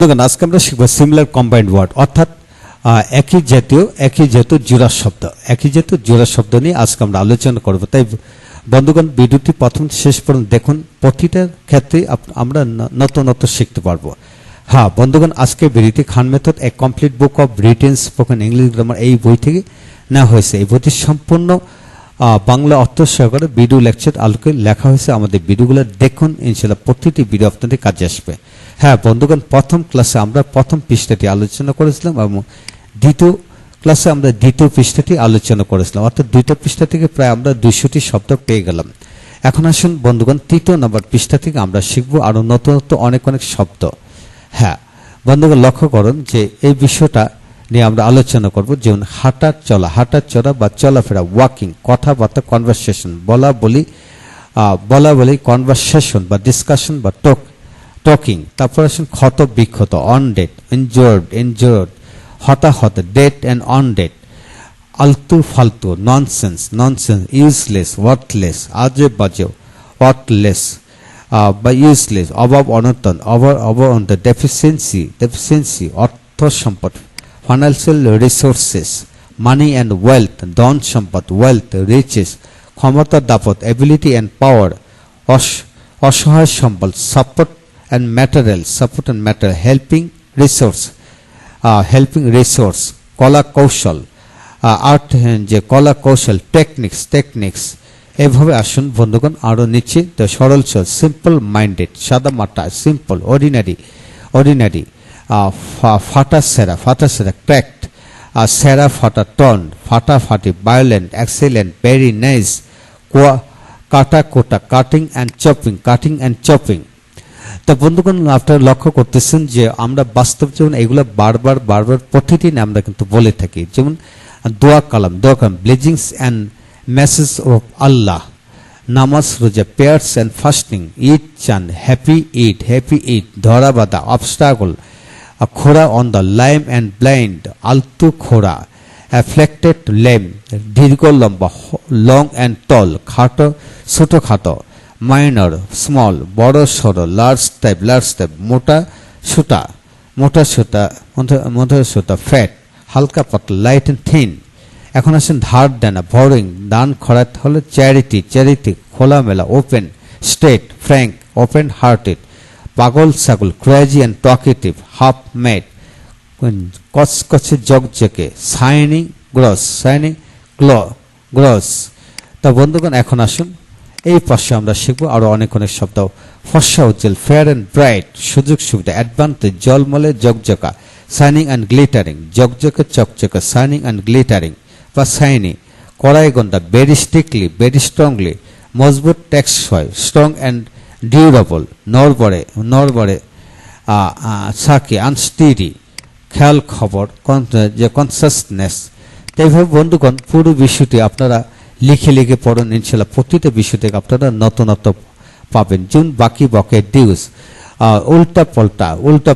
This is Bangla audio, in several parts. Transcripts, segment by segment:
দেখুন আজকে আমরা শিখব সিমিলার কম্বাইন্ড ওয়ার্ড অর্থাৎ একই জাতীয় জোড়া শব্দ নিয়ে আজকে আমরা আলোচনা করব। তাই বন্ধুগণ ভিডিওটি প্রথম শেষ পর্যন্ত দেখুন, প্রতিটার ক্ষেত্রে আমরা নতুন শিখতে পারবো। হ্যাঁ বন্ধুগণ, আজকে ভিডিওটি খান মেথড এ complete book of written spoken English grammar এই বই থেকে নেওয়া হয়েছে। এই বইটি সম্পূর্ণ বাংলা অর্থ সহকারে ভিডিও লেকচার আলোকে লেখা হয়েছে। আমাদের ভিডিওগুলো দেখুন, ইনশাআল্লাহ প্রতিটি ভিডিও আপনাদের কাজে আসবে। হ্যাঁ বন্ধুগণ, প্রথম ক্লাসে আমরা প্রথম পৃষ্ঠাটি আলোচনা করেছিলাম এবং দ্বিতীয় ক্লাসে আমরা দ্বিতীয় পৃষ্ঠাটি আলোচনা করেছিলাম, অর্থাৎ দুইটা পৃষ্ঠা থেকে প্রায় আমরা 200টি শব্দ পেয়ে গেলাম। এখন আসুন বন্ধুগণ, তৃতীয় নম্বর পৃষ্ঠা থেকে আমরা শিখবো আরো নতুন অনেক শব্দ। হ্যাঁ বন্ধুগণ, লক্ষ্য করুন যে এই বিষয়টা নিয়ে আমরা আলোচনা করব, যেমন হাঁটা চলা বা চলাফেরা, ওয়াকিং, কথাবার্তা, কনভারসেশন, বলা বলি, কনভারসেশন বা ডিসকাশন বা টকিং। তারপর আসুন ক্ষত বিক্ষত, অন ডেট, ইনজোর্ড, হতাহত, ডেট অ্যান্ড অন ডেট, আলতু ফালতু, ননসেন্স, ইউজলেস, ওয়ার্থলেস, আজে বাজে, ওয়ার্থলেস বা ইউজলেস, অভাব অনটন, অনটন, ডেফিসিয়েন্সি, অর্থ সম্পদ, financial resources, money and wealth, ধন সম্পদ, ওয়েলথ, রিচেস, ক্ষমতা দাপট, এবিলিটি অ্যান্ড পাওয়ার, অসহায় সম্পদ, support and material, helping resource, কলা কৌশল, আর্ট যে কলা কৌশল, টেকনিক্স। এভাবে আসুন বন্ধুগণ আরো নিচে সরল সিম্পল মাইন্ডেড, সাদা মাটা, সিম্পল, অর্ডিনারি, ফাটা সেরা, ক্র্যাকড, সেরা ফাটা, টন, ফাটাফাটি, ভায়োলেন্ট, এক্সেলেন্ট, ভেরি নাইস, কাটা কোটা, কাটিং অ্যান্ড চপিং। তো বন্ধুগণ আপনারা লক্ষ্য করতেছেন যে আমরা বাস্তব জীবনে এগুলো বারবার প্রতিটি আমরা কিন্তু বলে থাকি। যেমন দোয়া কালাম, ব্লেজিংস অ্যান্ড মেসেজ অফ আল্লাহ, নামাজ রোজা, প্রেয়ার্স অ্যান্ড ফাস্টিং, ঈদ চান, হ্যাপি ঈদ, ধরা বাঁধা, অবস্টাকল, খোরা অন দ্য, লাইম অ্যান্ড ব্লাইন্ড, আলতু খোরা, অ্যাফ্লেক্টেড লেম, দীর্ঘ লম্বা, লং অ্যান্ড টল, খাটো ছোট খাটো, মাইনর স্মল, বড় সড়ো, লার্জ টাইপ, মোটা সোটা, ফ্যাট হালকা পাতলা, লাইট অ্যান্ড থিন। এখন আসেন ধার দেনা, বরোইং, দান খরাতে হলে চ্যারিটি, খোলামেলা, open, straight, frank, open hearted, পাগল ছাগল, crazy and talkative, half mad, কচকচে জগজকে, শাইনিং গ্লস। তা বন্ধুগণ এখন আসুন এই পাশে আমরা শিখবো আরো অনেক শব্দ। ফর্সা উজ্জ্বল, ফেয়ার অ্যান্ড ব্রাইট, সুযোগ সুবিধা, অ্যাডভান্টেজ, জলমলে, জকজকা, শাইনিং অ্যান্ড গ্লিটারিং, জকজকে চকচকে, শাইনিং অ্যান্ড গ্লিটারিং বা শাইনি, কড়াইগন্ডা, ভেরি স্ট্রিক্টলি, ভেরি স্ট্রংলি, মজবুত, টেকসই, স্ট্রং অ্যান্ড ডিউরেবল, নড়বড়ে, সাকি, আনস্টিডি, খেয়াল খবর, যে কনসাসনেস। এইভাবে বন্ধুগণ পুরো বিষয়টি আপনারা লিখে পড়ুন, ইনশাল্লাহ প্রতিটা বিষয় থেকে আপনারা নতুনত্ব পাবেন। যেমন বাকি বকে, ডিউস, উল্টা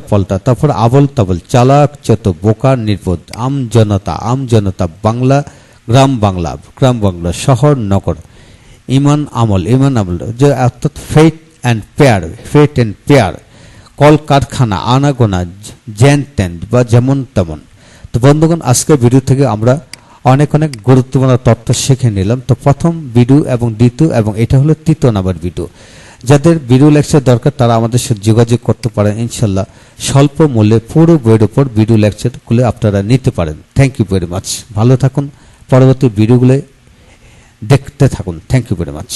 পাল্টা, তারপর আবল তাবল, চালাক চত, বোকা নির্বোধ, আমজনতা, বাংলা গ্রাম বাংলা, শহর নগর, ইমান আমল, যে অর্থাৎ ফেট অ্যান্ড পেয়ার, কল কারখানা, আনাগোনা, জেন তেন বা যেমন তেমন। তো বন্ধুগণ আজকের ভিডিও থেকে আমরা অনেক গুরুত্বপূর্ণ তথ্য শিখে নিলাম। তো প্রথম ভিডিও এবং দ্বিতীয় এবং এটা হলো তৃতীয় নাম্বার ভিডিও। যাদের ভিডিও লেকচার দরকার তারা আমাদের সাথে যোগাযোগ করতে পারেন, ইনশাল্লাহ স্বল্প মূল্যে পুরো বইয়ের উপর ভিডিও লেকচারগুলো আপনারা নিতে পারেন। Thank you very much. ভালো থাকুন, পরবর্তী ভিডিওগুলো দেখতে থাকুন। Thank you very much.